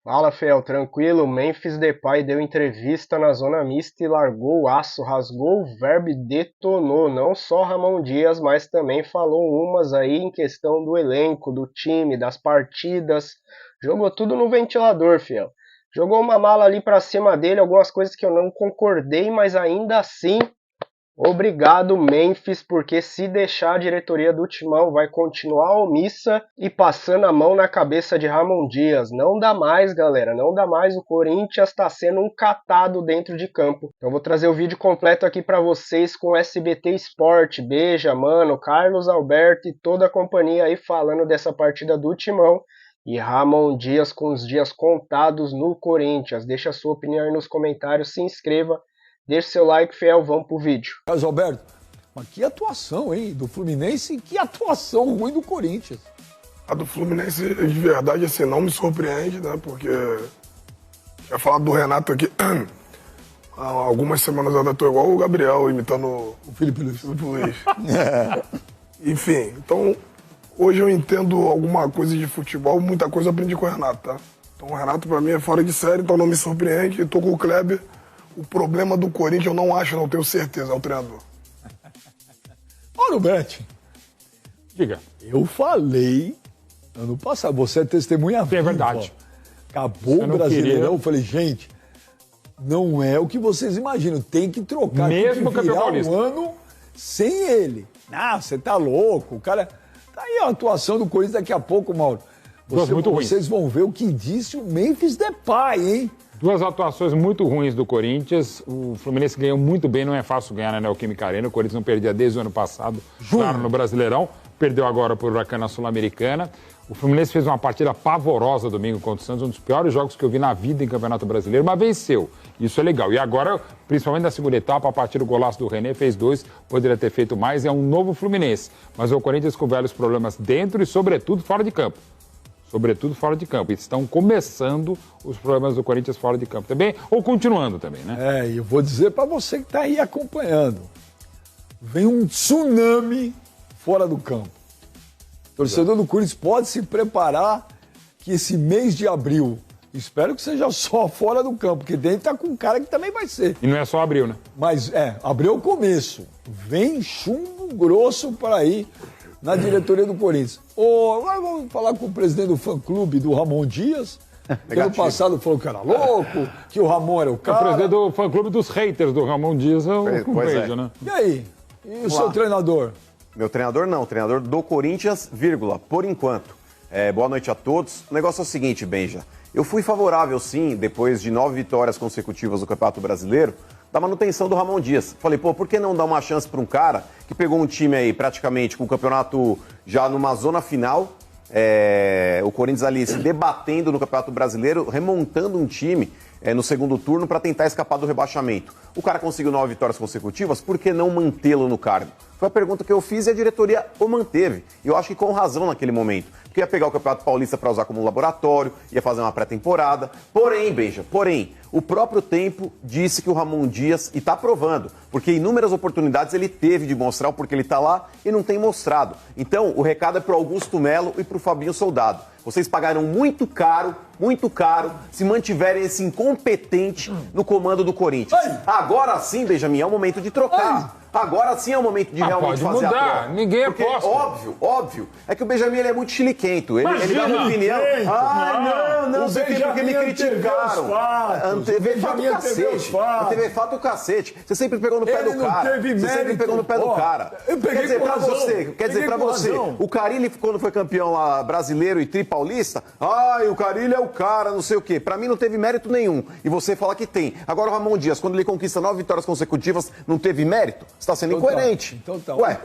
Fala, Fel, tranquilo? Memphis Depay deu entrevista na zona mista e largou o aço, rasgou o verbo e detonou. Não só Ramon Dias, mas também falou umas aí em questão do elenco, do time, das partidas. Jogou tudo no ventilador, Fel. Jogou uma mala ali pra cima dele, algumas coisas que eu não concordei, mas ainda assim obrigado, Memphis, porque se deixar a diretoria do Timão vai continuar omissa e passando a mão na cabeça de Ramon Dias. Não dá mais, galera, não dá mais. O Corinthians está sendo um catado dentro de campo. Então vou trazer o vídeo completo aqui para vocês com o SBT Sport. Beija, mano, Carlos Alberto e toda a companhia aí falando dessa partida do Timão. E Ramon Dias com os dias contados no Corinthians. Deixa a sua opinião aí nos comentários, se inscreva. Deixe seu like, Fiel, vamos pro vídeo. Carlos Alberto, mas que atuação, hein, do Fluminense e que atuação ruim do Corinthians. A do Fluminense, de verdade, assim, não me surpreende, né, porque tinha falado do Renato aqui, há algumas semanas atrás, eu tô igual o Gabriel, imitando O Felipe Luiz. Enfim, então, hoje eu entendo alguma coisa de futebol, muita coisa eu aprendi com o Renato, tá? Então o Renato, pra mim, é fora de série, então não me surpreende, tô com o Kleber. O problema do Corinthians eu não acho, não tenho certeza, é o treinador. Olha o Bet. Diga. Eu falei ano passado, você é testemunha viva. É verdade. Acabou Você o não Brasileirão, queria. eu falei, gente, não é o que vocês imaginam, tem que trocar, Mesmo tem que campeão virar paulista. um ano sem ele. Ah, você tá louco, o cara... Tá aí a atuação do Corinthians daqui a pouco, Mauro. Muito ruim. Vocês vão ver o que disse o Memphis Depay, hein? Duas atuações muito ruins do Corinthians. O Fluminense ganhou muito bem, não é fácil ganhar na Neoquímica Arena. O Corinthians não perdia desde o ano passado, claro, no Brasileirão. Perdeu agora por Huracan na Sul-Americana. O Fluminense fez uma partida pavorosa domingo contra o Santos, um dos piores jogos que eu vi na vida em Campeonato Brasileiro, mas venceu. Isso é legal. E agora, principalmente na segunda etapa, a partir do golaço do René, fez 2, poderia ter feito mais. É um novo Fluminense. Mas o Corinthians com velhos problemas dentro e, sobretudo, fora de campo. Sobretudo fora de campo. E estão começando os problemas do Corinthians fora de campo também, ou continuando também, né? É, e eu vou dizer para você que está aí acompanhando. Vem um tsunami fora do campo. O torcedor do Corinthians pode se preparar que esse mês de abril, espero que seja só fora do campo, porque dentro tá com um cara que também vai ser. E não é só abril, né? Mas, abril é o começo. Vem chumbo grosso para ir na diretoria do Corinthians. Agora vamos falar com o presidente do fã-clube do Ramon Dias, que ano passado falou que era louco, que o Ramon era o O cara. presidente do fã-clube dos haters do Ramon Dias é o Veja, né? E aí? E o seu treinador? Meu treinador não, treinador do Corinthians, vírgula, por enquanto. Boa noite a todos. O negócio é o seguinte, Benja. Eu fui favorável, sim, depois de 9 vitórias consecutivas no Campeonato Brasileiro, da manutenção do Ramon Dias. Falei, por que não dar uma chance para um cara que pegou um time aí praticamente com o campeonato já numa zona final, o Corinthians ali se debatendo no Campeonato Brasileiro, remontando um time no segundo turno para tentar escapar do rebaixamento. O cara conseguiu 9 vitórias consecutivas, por que não mantê-lo no cargo? Foi a pergunta que eu fiz e a diretoria o manteve. E eu acho que com razão naquele momento. Porque ia pegar o Campeonato Paulista para usar como laboratório, ia fazer uma pré-temporada. Porém, Benja, o próprio tempo disse que o Ramon Dias, e está provando, porque inúmeras oportunidades ele teve de mostrar o porquê ele está lá e não tem mostrado. Então, o recado é para o Augusto Melo e para o Fabinho Soldado. Vocês pagaram muito caro, se mantiverem esse incompetente no comando do Corinthians. Agora sim, Benjamin, é o momento de trocar. Agora sim é o momento de realmente pode fazer mudar. a troca. Ninguém Porque, aposta. óbvio. É que o Benjamin ele é muito chiliquento. Ele dá uma opinião. Não sei porque me criticaram. Antevê fato cacete. Antevê fato cacete. Você sempre pegou no pé do cara. Você sempre pegou no pé do cara. Quer dizer, pra você, o Carille, quando foi campeão lá brasileiro e tripaulista, o Carille é o cara, não sei o quê. Pra mim não teve mérito nenhum. E você fala que tem. Agora o Ramon Dias, quando ele conquista 9 vitórias consecutivas, não teve mérito? Você está sendo incoerente. Então tá. Ué,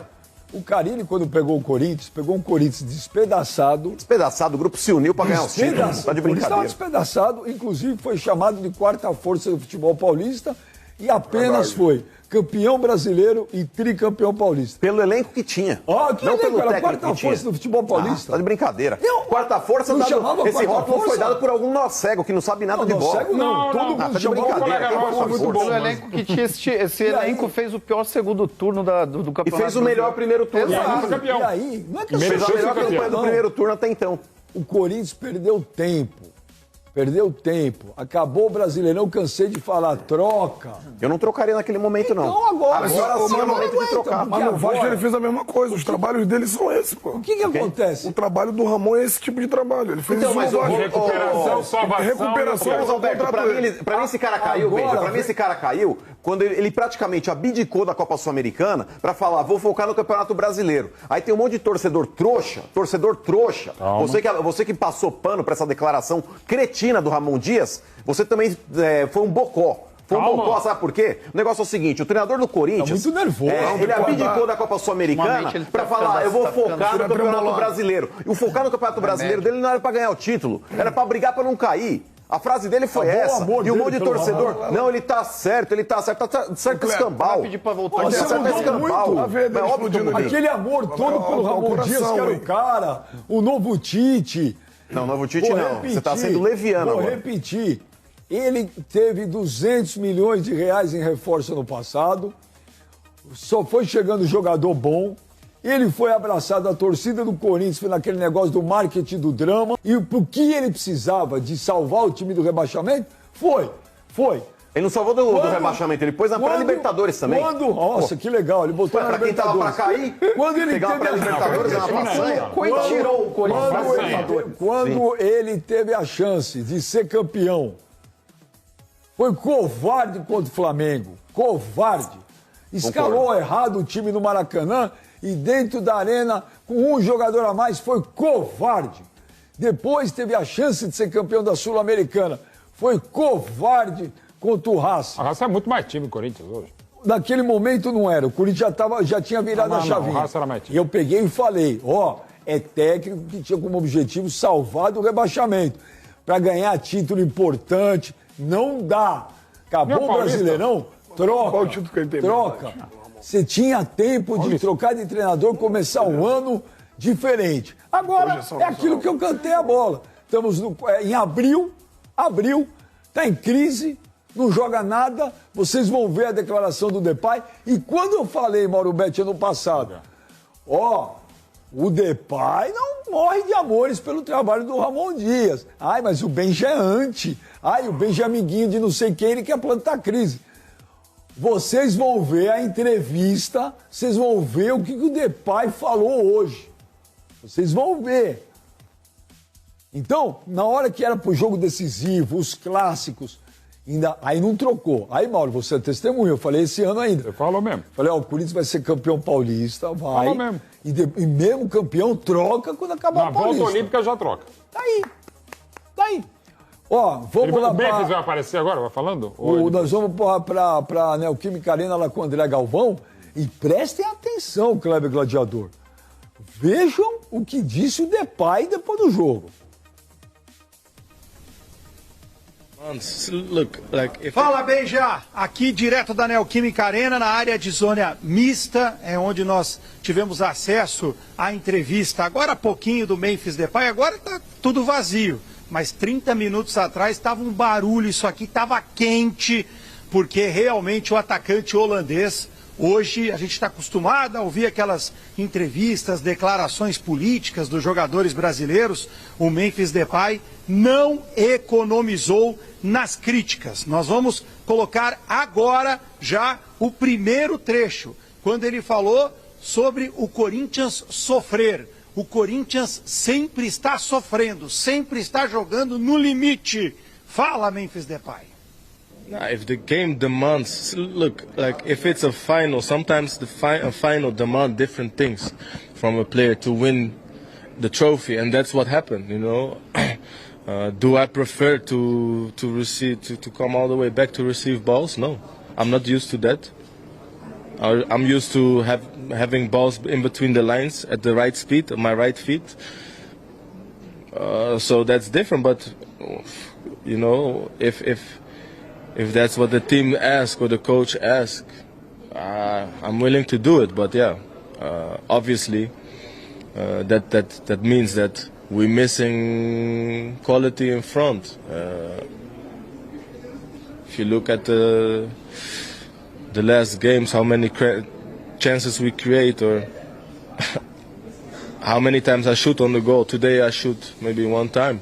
O Carille, quando pegou o Corinthians, pegou um Corinthians despedaçado. despedaçado, o grupo se uniu para ganhar os títulos. Tá de O Corinthians estava brincadeira. despedaçado, inclusive foi chamado de quarta força do futebol paulista e apenas foi campeão brasileiro e tricampeão paulista. Pelo elenco que tinha. Que não elenco? pelo Era a técnico quarta que tinha. força do futebol paulista. Tá de brincadeira. Não. Quarta força, Não chamava esse quarta rótulo foi força? dado por algum nó cego que não sabe nada de bola. Cego não. Todo tá mundo de chamava brincadeira. colega nosso, muito bom. O elenco que tinha esse elenco fez o pior segundo turno do E campeonato. fez o melhor primeiro turno. E aí Exato. foi campeão. E aí, não é que eu Mereceu Fez a ser melhor campanha do não. primeiro turno até então. O Corinthians perdeu tempo. Perdeu tempo. Acabou o Brasileirão, cansei de falar, troca. Eu não trocaria naquele momento, não. Então agora sim é o momento de trocar. Mas no Vasco ele fez a mesma coisa. Os trabalhos dele são esses, pô. O que acontece? O trabalho do Ramon é esse tipo de trabalho. Ele fez Então, isso mas no Vasco. Recuperação, salvação... Recuperação, Mas, Alberto, pra mim esse cara caiu, Agora, Benja. Pra mim esse cara caiu quando ele praticamente abdicou da Copa Sul-Americana pra falar, vou focar no Campeonato Brasileiro. Aí tem um monte de torcedor trouxa. Você que passou pano pra essa declaração cretina do Ramon Dias, você também foi um bocó. Foi um bocó, sabe por quê? O negócio é o seguinte, o treinador do Corinthians... Tá muito nervoso. Ele abdicou da Copa Sul-Americana pra falar, eu vou focar no Campeonato Brasileiro. E o focar no Campeonato Brasileiro dele não era pra ganhar o título, era pra brigar pra não cair. A frase dele foi essa. E um monte de torcedor... Não, ele tá certo. Tá certo escambau. pedir pra voltar. Você mudou muito. É óbvio que Aquele amor todo pelo Ramon Dias, que era o cara, o novo Tite. Não, novo Tite não. Você tá sendo leviano agora. Vou repetir. Ele teve 200 milhões de reais em reforço no passado. Só foi chegando jogador bom. Ele foi abraçado, a torcida do Corinthians foi naquele negócio do marketing do drama. E o que ele precisava de salvar o time do rebaixamento? Foi. Ele não salvou do rebaixamento, ele pôs na pré-Libertadores também. Nossa, que legal, ele botou na pra quem tava pra cair, pegar uma pré-Libertadores é uma façanha. Tirou o Corinthians. Quando ele teve a chance de ser campeão, foi covarde contra o Flamengo. Covarde. Escalou errado o time no Maracanã e dentro da arena, com um jogador a mais, foi covarde. Depois teve a chance de ser campeão da Sul-Americana. Foi covarde contra o Racing. A Racing é muito mais time do Corinthians hoje. Naquele momento não era. O Corinthians já tinha virado a chavinha. O Racing era mais time. E eu peguei e falei, é técnico que tinha como objetivo salvar do rebaixamento. Para ganhar título importante. Não dá. Acabou o Brasileirão? Troca. Qual o título que ele tem? Troca. Você tinha tempo de trocar de treinador, começar um ano diferente. Agora é aquilo que eu cantei a bola. Estamos em abril, está em crise, não joga nada. Vocês vão ver a declaração do Depay. E quando eu falei, Mauro Betti, ano passado, o Depay não morre de amores pelo trabalho do Ramon Dias. Ai, mas o Benja é anti. Ai, o Benja é amiguinho de não sei quem, ele quer plantar crise. Vocês vão ver a entrevista, vocês vão ver o que o Depay falou hoje. Vocês vão ver. Então, na hora que era pro jogo decisivo, os clássicos, aí não trocou. Aí, Mauro, você é testemunha, eu falei esse ano ainda. Você falou mesmo. Falei, o Corinthians vai ser campeão paulista, vai. Falou mesmo. E mesmo campeão, troca quando acabar o paulista. Na volta olímpica já troca. Tá aí. Vamos lá para... O Memphis vai aparecer agora, vai falando? Nós vamos para Neoquímica Arena lá com o André Galvão. E prestem atenção, Kleber Gladiador. Vejam o que disse o Depay depois do jogo. Fala, Benja! Aqui direto da Neoquímica Arena, na área de zona mista, é onde nós tivemos acesso à entrevista agora há pouquinho do Memphis Depay. Agora está tudo vazio. Mas 30 minutos atrás estava um barulho, isso aqui estava quente, porque realmente o atacante holandês, hoje a gente está acostumado a ouvir aquelas entrevistas, declarações políticas dos jogadores brasileiros. O Memphis Depay não economizou nas críticas. Nós vamos colocar agora já o primeiro trecho, quando ele falou sobre o Corinthians sofrer. O Corinthians sempre está sofrendo, sempre está jogando no limite. Fala, Memphis Depay. If the game demands, look, like if it's a final, sometimes a final demands different things from a player to win the trophy, and that's what happened, you know. Do I prefer to receive to come all the way back to receive balls? No, I'm not used to that. I'm used to having balls in between the lines at the right speed, on my right feet. So that's different. But you know, if that's what the team asks or the coach asks, I'm willing to do it. But yeah, obviously, that means that we're missing quality in front. If you look at the last games, how many chances we create, or how many times I shoot on the goal. Today I shoot maybe one time.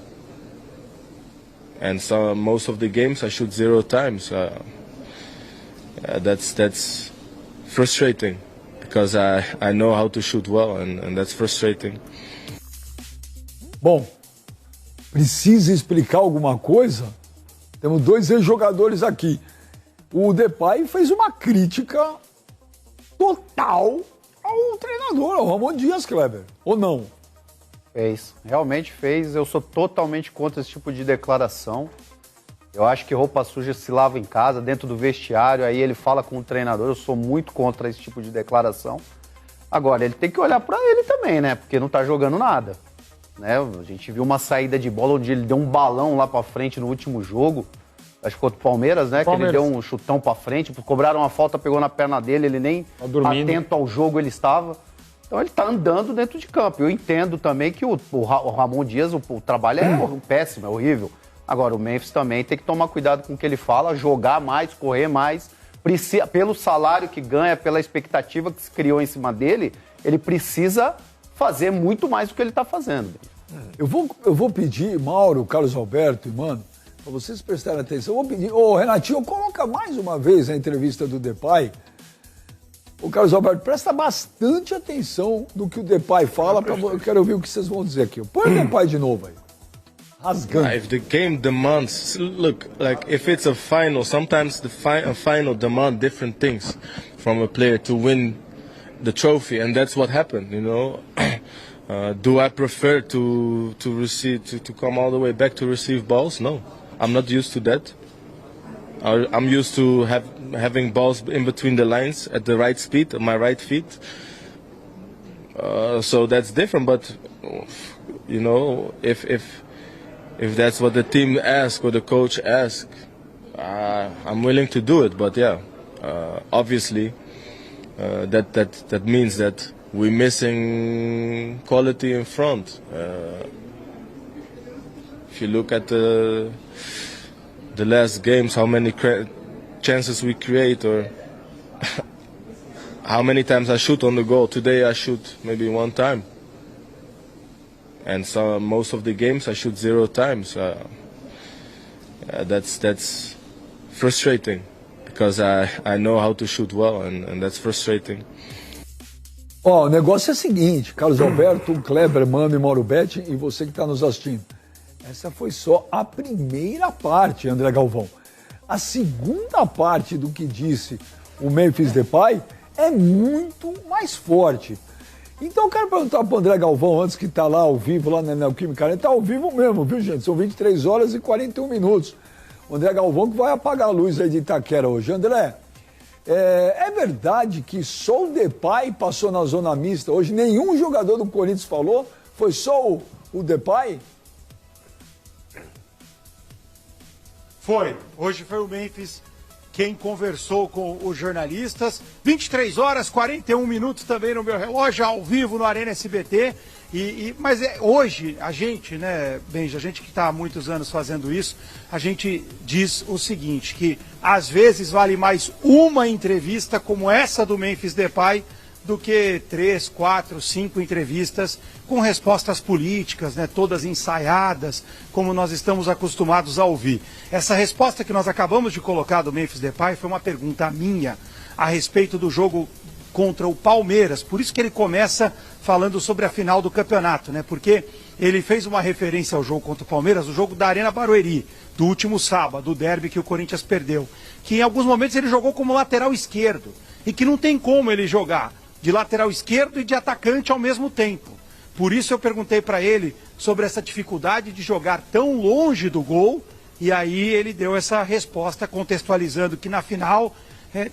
and so most of the games I shoot 0 times. That's frustrating because I know how to shoot well, and that's frustrating. Bom, precisa explicar alguma coisa? Temos 2 ex-jogadores aqui. O Depay fez uma crítica total ao treinador, ao Ramon Dias, Kleber, ou não? Fez, realmente fez. Eu sou totalmente contra esse tipo de declaração. Eu acho que roupa suja se lava em casa, dentro do vestiário, aí ele fala com o treinador. Eu sou muito contra esse tipo de declaração. Agora, ele tem que olhar pra ele também, né? Porque não tá jogando nada. Né? A gente viu uma saída de bola onde ele deu um balão lá pra frente no último jogo. Acho que contra o Palmeiras, né? Palmeiras. Que ele deu um chutão pra frente, cobraram uma falta, pegou na perna dele, ele nem atento ao jogo ele estava. Então ele tá andando dentro de campo. Eu entendo também que o Ramon Dias, o trabalho é péssimo, é horrível. Agora, o Memphis também tem que tomar cuidado com o que ele fala, jogar mais, correr mais. Pelo salário que ganha, pela expectativa que se criou em cima dele, ele precisa fazer muito mais do que ele está fazendo. Eu vou pedir, Mauro, Carlos Alberto e Mano, para vocês prestarem atenção. Eu vou pedir, Renatinho, coloca mais uma vez a entrevista do Depay. O Carlos Alberto, presta bastante atenção no que o Depay fala. Eu quero ouvir o que vocês vão dizer aqui. Põe o Depay de novo aí. Rasgando. If the game demands, look, like if it's a final, sometimes a final demands different things from a player to win the trophy, and that's what happened, you know. Do I prefer to come all the way back to receive balls? No, I'm not used to that. I'm used to having balls in between the lines at the right speed, at my right feet. So that's different. But you know, if that's what the team asks or the coach asks, I'm willing to do it. But yeah, obviously, that means that we're missing quality in front. If you look at the last games, how many chances we create, or how many times I shoot on the goal. Today I shoot maybe 1 time, and so most of the games I shoot 0 times. That's frustrating because I know how to shoot well, and that's frustrating. O negócio é o seguinte, Carlos Alberto, Kleber, Mano e Mauro Betti, e você que está nos assistindo. Essa foi só a primeira parte, André Galvão. A segunda parte do que disse o Memphis Depay é muito mais forte. Então eu quero perguntar para o André Galvão, antes que está lá ao vivo, lá na Neoquímica Arena, está ao vivo mesmo, viu, gente? São 23 horas e 41 minutos. O André Galvão que vai apagar a luz aí de Itaquera hoje. André, é verdade que só o Depay passou na zona mista hoje? Nenhum jogador do Corinthians falou? Foi só o Depay? Foi. Hoje foi o Memphis quem conversou com os jornalistas. 23 horas, 41 minutos também no meu relógio, ao vivo no Arena SBT. Mas hoje, a gente, né, Benja, a gente que está há muitos anos fazendo isso, a gente diz o seguinte, que às vezes vale mais uma entrevista como essa do Memphis Depay do que 3, 4, 5 entrevistas com respostas políticas, né, todas ensaiadas, como nós estamos acostumados a ouvir. Essa resposta que nós acabamos de colocar do Memphis Depay foi uma pergunta minha a respeito do jogo contra o Palmeiras, por isso que ele começa falando sobre a final do campeonato, né? Porque ele fez uma referência ao jogo contra o Palmeiras, o jogo da Arena Barueri, do último sábado, do derby que o Corinthians perdeu, que em alguns momentos ele jogou como lateral esquerdo, e que não tem como ele jogar de lateral esquerdo e de atacante ao mesmo tempo. Por isso eu perguntei para ele sobre essa dificuldade de jogar tão longe do gol, e aí ele deu essa resposta contextualizando que na final,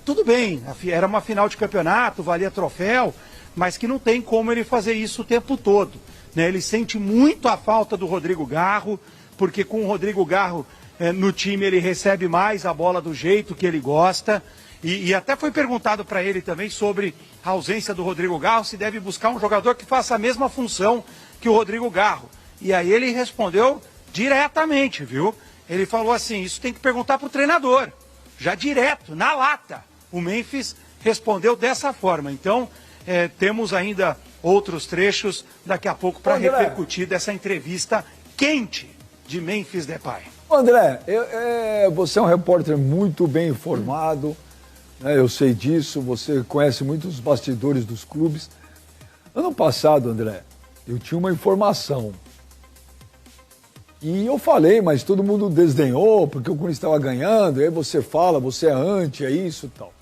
tudo bem, era uma final de campeonato, valia troféu, mas que não tem como ele fazer isso o tempo todo, né? Ele sente muito a falta do Rodrigo Garro, porque com o Rodrigo Garro no time ele recebe mais a bola do jeito que ele gosta, e até foi perguntado para ele também sobre a ausência do Rodrigo Garro, se deve buscar um jogador que faça a mesma função que o Rodrigo Garro. E aí ele respondeu diretamente, viu? Ele falou assim, isso tem que perguntar para o treinador, já direto, na lata. O Memphis respondeu dessa forma. Então, temos ainda outros trechos daqui a pouco para repercutir dessa entrevista quente de Memphis Depay. André, você é um repórter muito bem informado, né? Eu sei disso, você conhece muito os bastidores dos clubes. Ano passado, André, eu tinha uma informação. E eu falei, mas todo mundo desdenhou, porque o Corinthians estava ganhando, aí você fala, você é anti, é isso e tal.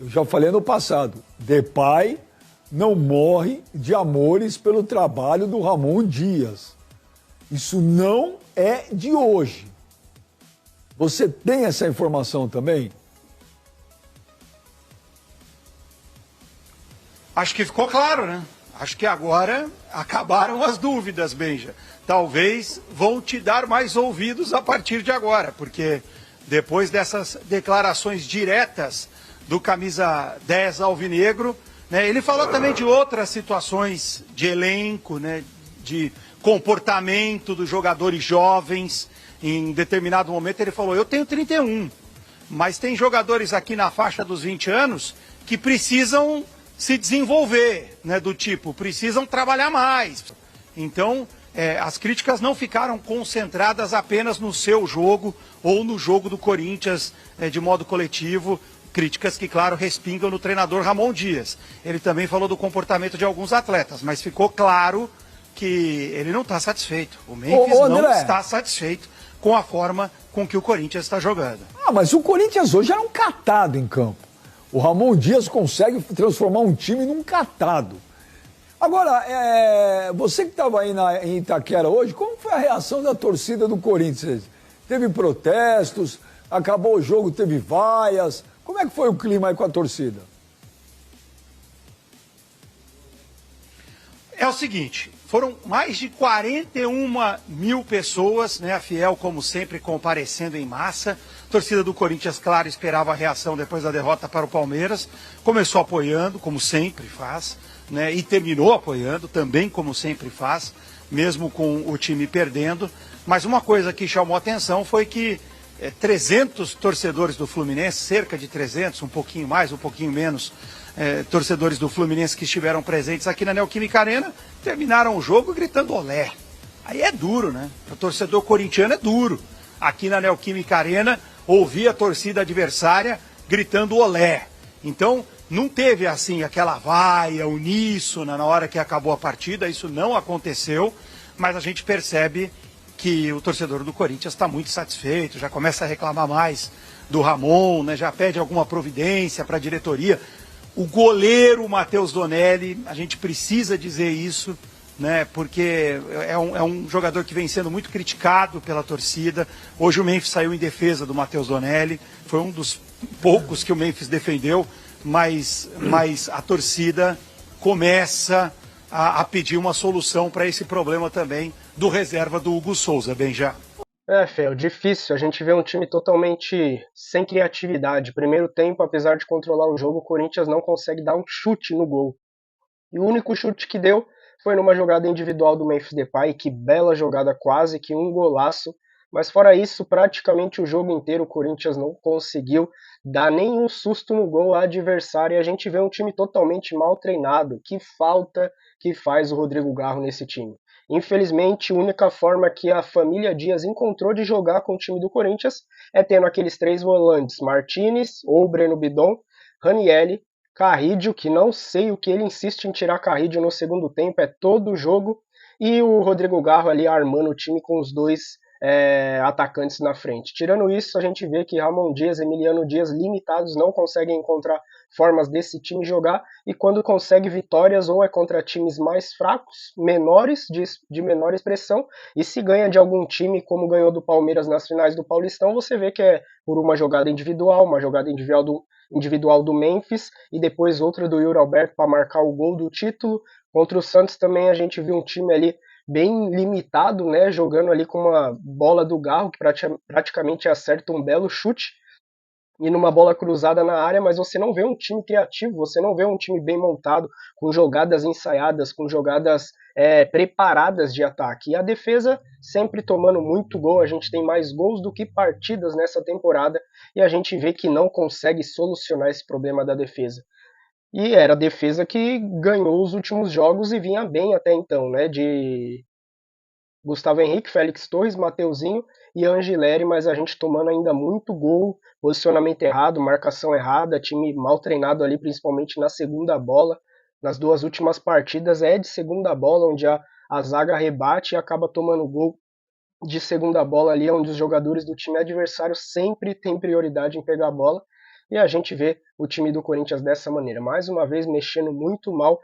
Eu já falei no passado, Depay não morre de amores pelo trabalho do Ramon Dias. Isso não é de hoje. Você tem essa informação também? Acho que ficou claro, né? Acho que agora acabaram as dúvidas, Benja. Talvez vão te dar mais ouvidos a partir de agora, porque depois dessas declarações diretas do camisa 10 alvinegro, né, ele falou também de outras situações de elenco, né, de comportamento dos jogadores jovens. Em determinado momento ele falou, eu tenho 31, mas tem jogadores aqui na faixa dos 20 anos que precisam se desenvolver, né, do tipo, precisam trabalhar mais. Então, as críticas não ficaram concentradas apenas no seu jogo ou no jogo do Corinthians de modo coletivo. Críticas que, claro, respingam no treinador Ramon Dias. Ele também falou do comportamento de alguns atletas, mas ficou claro que ele não está satisfeito. O Memphis não está satisfeito com a forma com que o Corinthians está jogando. Mas o Corinthians hoje era um catado em campo. O Ramon Dias consegue transformar um time num catado. Agora, você que estava aí em Itaquera hoje, como foi a reação da torcida do Corinthians? Teve protestos, acabou o jogo, teve vaias. Como é que foi o clima aí com a torcida? É o seguinte, foram mais de 41 mil pessoas, né, a Fiel, como sempre, comparecendo em massa. A torcida do Corinthians, claro, esperava a reação depois da derrota para o Palmeiras. Começou apoiando, como sempre faz, né, e terminou apoiando, também como sempre faz, mesmo com o time perdendo. Mas uma coisa que chamou a atenção foi que 300 torcedores do Fluminense, cerca de 300, um pouquinho mais, um pouquinho menos, torcedores do Fluminense que estiveram presentes aqui na Neoquímica Arena, terminaram o jogo gritando olé. Aí é duro, né? O torcedor corintiano é duro. Aqui na Neoquímica Arena, ouvir a torcida adversária gritando olé. Então, não teve assim aquela vaia uníssona na hora que acabou a partida, isso não aconteceu, mas a gente percebe que o torcedor do Corinthians está muito satisfeito, já começa a reclamar mais do Ramon, né? Já pede alguma providência para a diretoria. O goleiro Matheus Donelli, a gente precisa dizer isso, né? Porque é um jogador que vem sendo muito criticado pela torcida. Hoje o Memphis saiu em defesa do Matheus Donelli, foi um dos poucos que o Memphis defendeu, mas a torcida começa a pedir uma solução para esse problema também do reserva do Hugo Souza, Benja. Fel, difícil. A gente vê um time totalmente sem criatividade. Primeiro tempo, apesar de controlar o jogo, o Corinthians não consegue dar um chute no gol. E o único chute que deu foi numa jogada individual do Memphis Depay, que bela jogada, quase que um golaço. Mas fora isso, praticamente o jogo inteiro o Corinthians não conseguiu dar nenhum susto no gol ao adversário. E a gente vê um time totalmente mal treinado. Que falta que faz o Rodrigo Garro nesse time. Infelizmente, a única forma que a família Dias encontrou de jogar com o time do Corinthians é tendo aqueles três volantes, Martinez ou Breno Bidon, Ranielli, Carrídio, que não sei o que ele insiste em tirar Carrídio no segundo tempo, é todo o jogo, e o Rodrigo Garro ali armando o time com os dois atacantes na frente. Tirando isso, a gente vê que Ramon Dias e Emiliano Dias, limitados, não conseguem encontrar formas desse time jogar, e quando consegue vitórias ou é contra times mais fracos, menores, de menor expressão, e se ganha de algum time como ganhou do Palmeiras nas finais do Paulistão, você vê que é por uma jogada individual, individual do Memphis, e depois outra do Yuri Alberto para marcar o gol do título. Contra o Santos também a gente viu um time ali bem limitado, né, jogando ali com uma bola do Garro, que praticamente acerta um belo chute, e numa bola cruzada na área, mas você não vê um time criativo, você não vê um time bem montado, com jogadas ensaiadas, com jogadas preparadas de ataque. E a defesa sempre tomando muito gol, a gente tem mais gols do que partidas nessa temporada, e a gente vê que não consegue solucionar esse problema da defesa. E era a defesa que ganhou os últimos jogos e vinha bem até então, né? Gustavo Henrique, Félix Torres, Mateuzinho e Angileri, mas a gente tomando ainda muito gol, posicionamento errado, marcação errada, time mal treinado ali, principalmente na segunda bola. Nas duas últimas partidas é de segunda bola, onde a zaga rebate e acaba tomando gol de segunda bola ali, onde os jogadores do time adversário sempre têm prioridade em pegar a bola. E a gente vê o time do Corinthians dessa maneira, mais uma vez mexendo muito mal,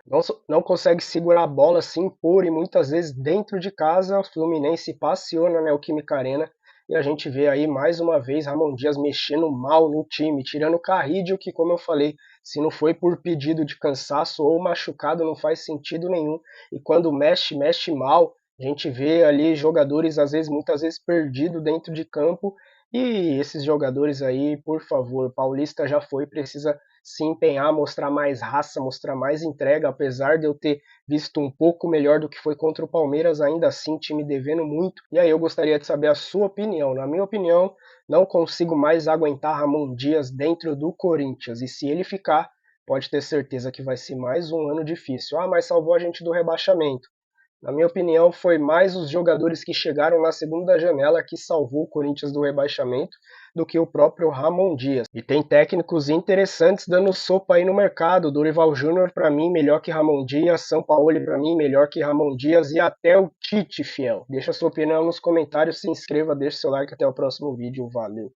não consegue segurar a bola, se impor, e muitas vezes dentro de casa o Fluminense passeou na Neoquímica Arena, e a gente vê aí mais uma vez Ramon Dias mexendo mal no time, tirando o Carrídio, que, como eu falei, se não foi por pedido de cansaço ou machucado, não faz sentido nenhum, e quando mexe, mexe mal. A gente vê ali jogadores, às vezes, muitas vezes perdidos dentro de campo, e esses jogadores aí, por favor, Paulista já foi, precisa se empenhar, mostrar mais raça, mostrar mais entrega, apesar de eu ter visto um pouco melhor do que foi contra o Palmeiras, ainda assim, time devendo muito. E aí eu gostaria de saber a sua opinião. Na minha opinião, não consigo mais aguentar Ramon Dias dentro do Corinthians, e se ele ficar, pode ter certeza que vai ser mais um ano difícil. Ah, mas salvou a gente do rebaixamento. Na minha opinião, foi mais os jogadores que chegaram na segunda janela que salvou o Corinthians do rebaixamento do que o próprio Ramon Dias. E tem técnicos interessantes dando sopa aí no mercado. Dorival Júnior, para mim, melhor que Ramon Dias. Sampaoli, para mim, melhor que Ramon Dias. E até o Tite, fiel. Deixa sua opinião nos comentários, se inscreva, deixa seu like. Até o próximo vídeo. Valeu!